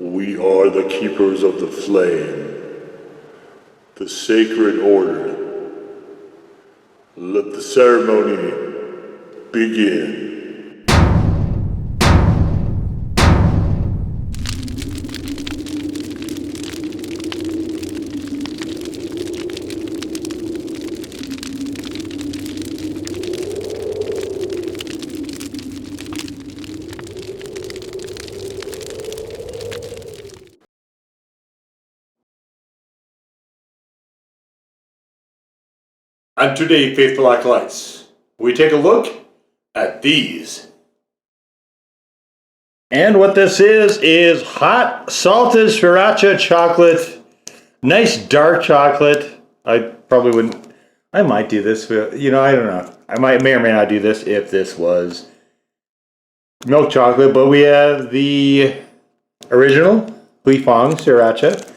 We are the keepers of the flame, the sacred order. Let the ceremony begin. And today, faithful acolytes, we take a look at these. And what this is hot salted Sriracha chocolate. Nice dark chocolate. I probably wouldn't, I might do this, I don't know. I may or may not do this if this was milk chocolate, but we have the original Huifeng Sriracha.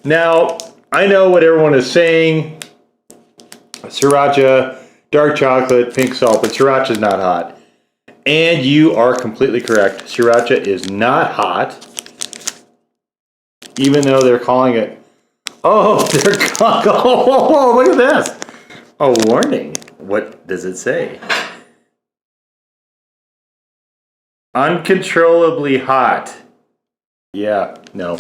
Now, I know what everyone is saying. Sriracha, dark chocolate, pink salt, but Sriracha is not hot. And you are completely correct. Sriracha is not hot. Even though they're calling it... Oh, they're calling... Oh, look at this. A warning. What does it say? Uncontrollably hot. Yeah, no.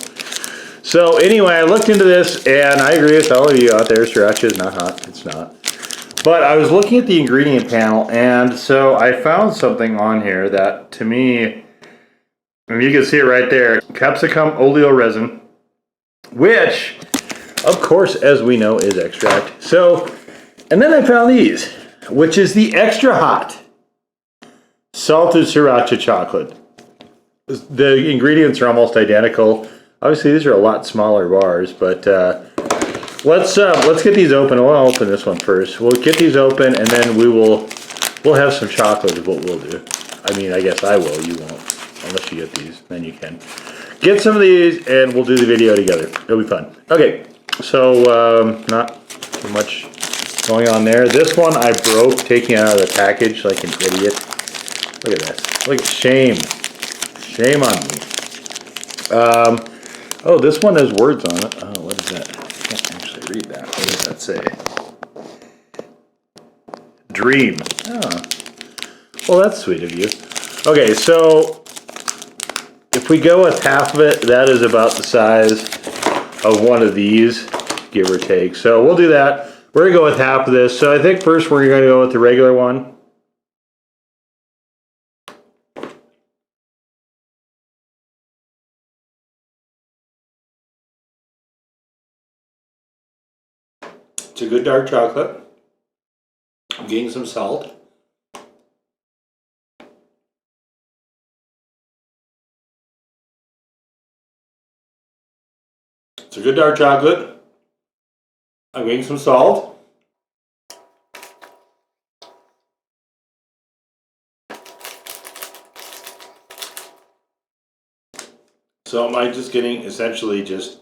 So anyway, I looked into this, and I agree with all of you out there. Sriracha is not hot. It's not. But I was looking at the ingredient panel, and so I found something on here that, to me, and you can see it right there, capsicum oleo resin, which, of course, as we know, is extract. So, and then I found these, which is the extra hot salted Sriracha chocolate. The ingredients are almost identical. Obviously, these are a lot smaller bars, but let's get these open. I'll open this one first. We'll get these open, and then we'll have some chocolate is what we'll do. I mean, I guess I will. You won't, unless you get these. Then you can get some of these, and we'll do the video together. It'll be fun. Okay, so not too much going on there. This one I broke taking it out of the package like an idiot. Look at this. Look, shame. Shame on me. Oh, this one has words on it. Oh, what is that? I can't actually read that. What does that say? Dream. Oh. Well, that's sweet of you. Okay, so if we go with half of it, that is about the size of one of these, give or take. So we'll do that. We're going to go with half of this. So I think first we're going to go with the regular one. It's a good dark chocolate. I'm getting some salt. It's a good dark chocolate. I'm getting some salt. So am I just getting essentially just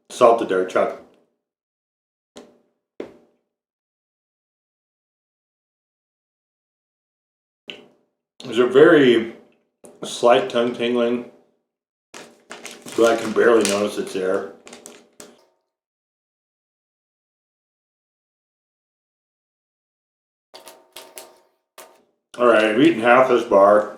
salted dark chocolate? There's a very slight tongue tingling, but I can barely notice it's there. Alright, I've eaten half this bar.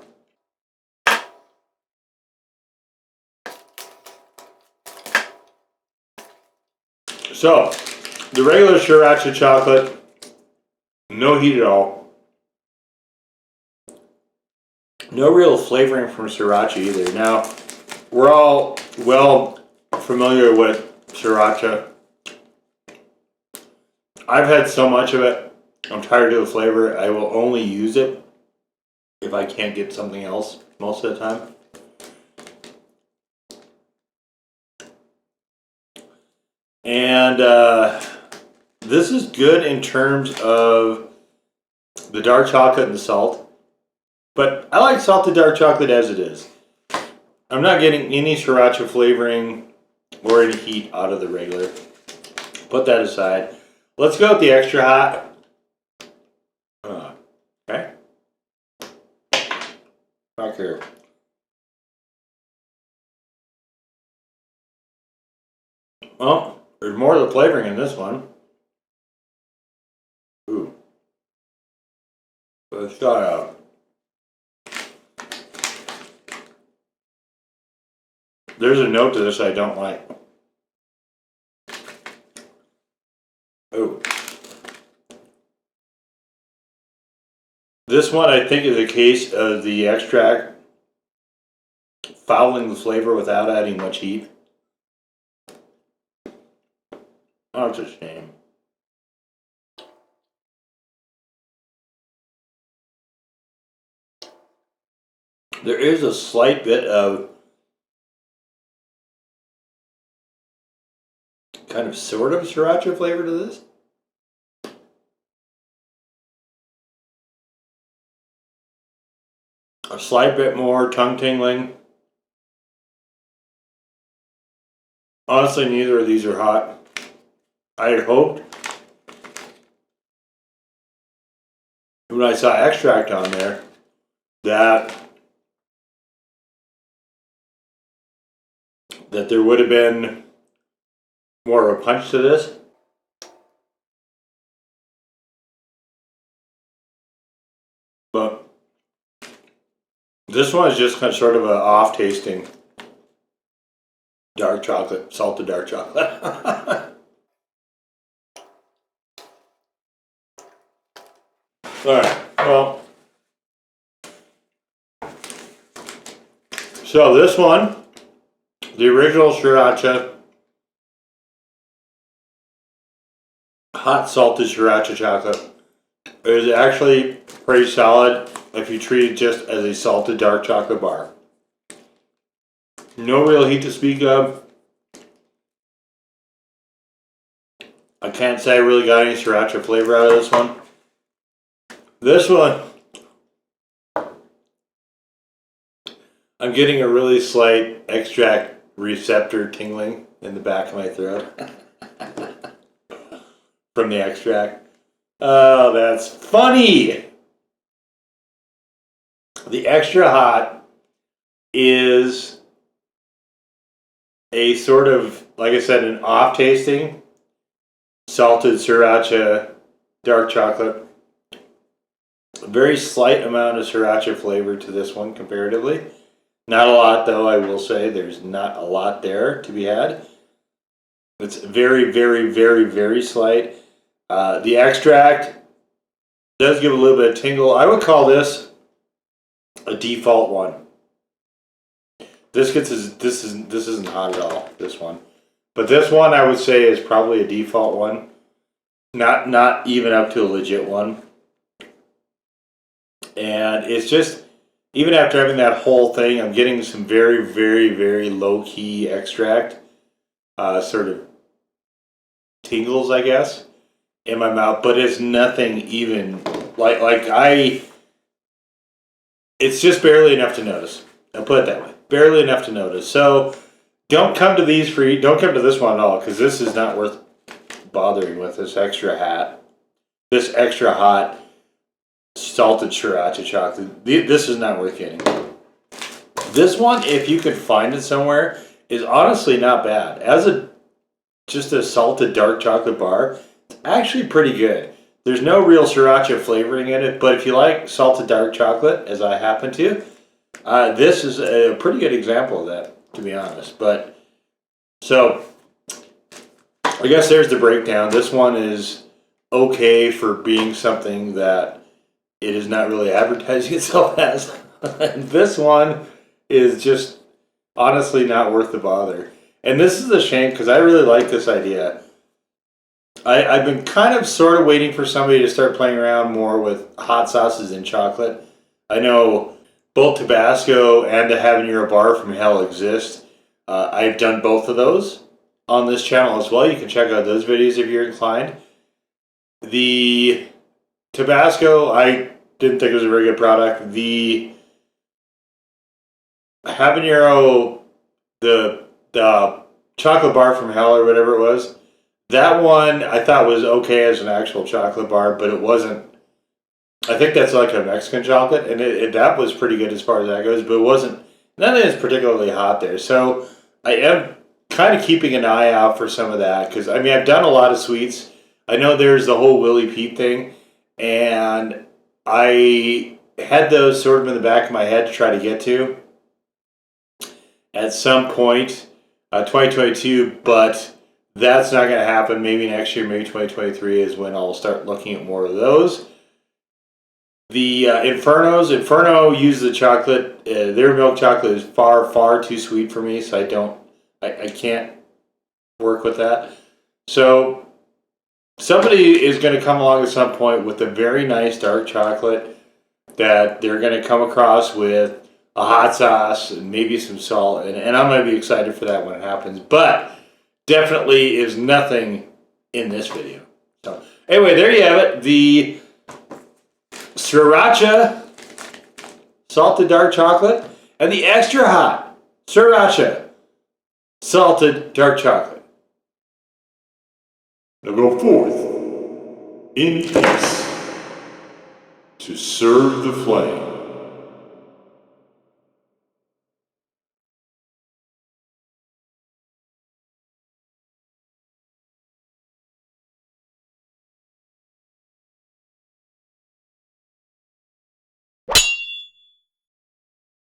So, the regular Sriracha chocolate, no heat at all. No real flavoring from Sriracha either. Now, we're all well familiar with Sriracha. I've had so much of it, I'm tired of the flavor. I will only use it if I can't get something else most of the time. And this is good in terms of the dark chocolate and the salt. But I like salted dark chocolate as it is. I'm not getting any Sriracha flavoring or any heat out of the regular. Put that aside. Let's go with the extra hot. Okay. Back here. Oh, there's more of the flavoring in this one. Ooh. Let's try out. There's a note to this I don't like. Ooh. This one I think is a case of the extract fouling the flavor without adding much heat. Oh, it's a shame. There is a slight bit of kind of sort of sriracha flavor to this. A slight bit more tongue tingling. Honestly, neither of these are hot. I had hoped when I saw extract on there that there would have been more of a punch to this. But this one is just kind of sort of an off tasting dark chocolate, salted dark chocolate. Alright, well, so this one, the original Sriracha, hot salted Sriracha chocolate, is actually pretty solid if you treat it just as a salted dark chocolate bar. No real heat to speak of. I can't say I really got any Sriracha flavor out of this one. This one, I'm getting a really slight extract receptor tingling in the back of my throat from the extract. Oh, that's funny! The extra hot is a sort of, like I said, an off-tasting salted Sriracha dark chocolate. A very slight amount of Sriracha flavor to this one comparatively. Not a lot though, I will say. There's not a lot there to be had. It's very, very, very, very slight. The extract does give a little bit of tingle. I would call this a default one. This isn't hot at all, this one. But this one I would say is probably a default one. Not even up to a legit one. And it's just, even after having that whole thing, I'm getting some very, very, very low-key extract, sort of tingles, I guess, in my mouth. But it's nothing even, it's just barely enough to notice. I'll put it that way. Barely enough to notice. So don't come to these don't come to this one at all, because this is not worth bothering with, this extra hot salted Sriracha chocolate. This is not worth getting. This one, if you could find it somewhere, is honestly not bad. As just a salted dark chocolate bar, it's actually pretty good. There's no real Sriracha flavoring in it, but if you like salted dark chocolate, as I happen to, this is a pretty good example of that, to be honest. But so I guess there's the breakdown. This one is okay for being something that it is not really advertising itself as. And this one is just honestly not worth the bother. And this is a shame, because I really like this idea. I've been kind of sort of waiting for somebody to start playing around more with hot sauces and chocolate. I know both Tabasco and the Habanero Bar from Hell exist. I've done both of those on this channel as well. You can check out those videos if you're inclined. The Tabasco, I didn't think it was a very good product. The Habanero, the chocolate bar from Hell or whatever it was, that one I thought was okay as an actual chocolate bar, but it wasn't. I think that's like a Mexican chocolate, and that was pretty good as far as that goes, but it wasn't. None of it is particularly hot there, so I am kind of keeping an eye out for some of that because I mean I've done a lot of sweets. I know there's the whole Willie Pete thing, and I had those sort of in the back of my head to try to get to at some point, 2022, but that's not going to happen. Maybe next year, maybe 2023 is when I'll start looking at more of those. The Inferno uses the chocolate. Their milk chocolate is far, far too sweet for me, so I can't work with that. So somebody is going to come along at some point with a very nice dark chocolate that they're going to come across with a hot sauce and maybe some salt, and I'm going to be excited for that when it happens. But definitely is nothing in this video. So anyway, there you have it. The Sriracha salted dark chocolate and the extra hot Sriracha salted dark chocolate. Now go forth in peace to serve the flame.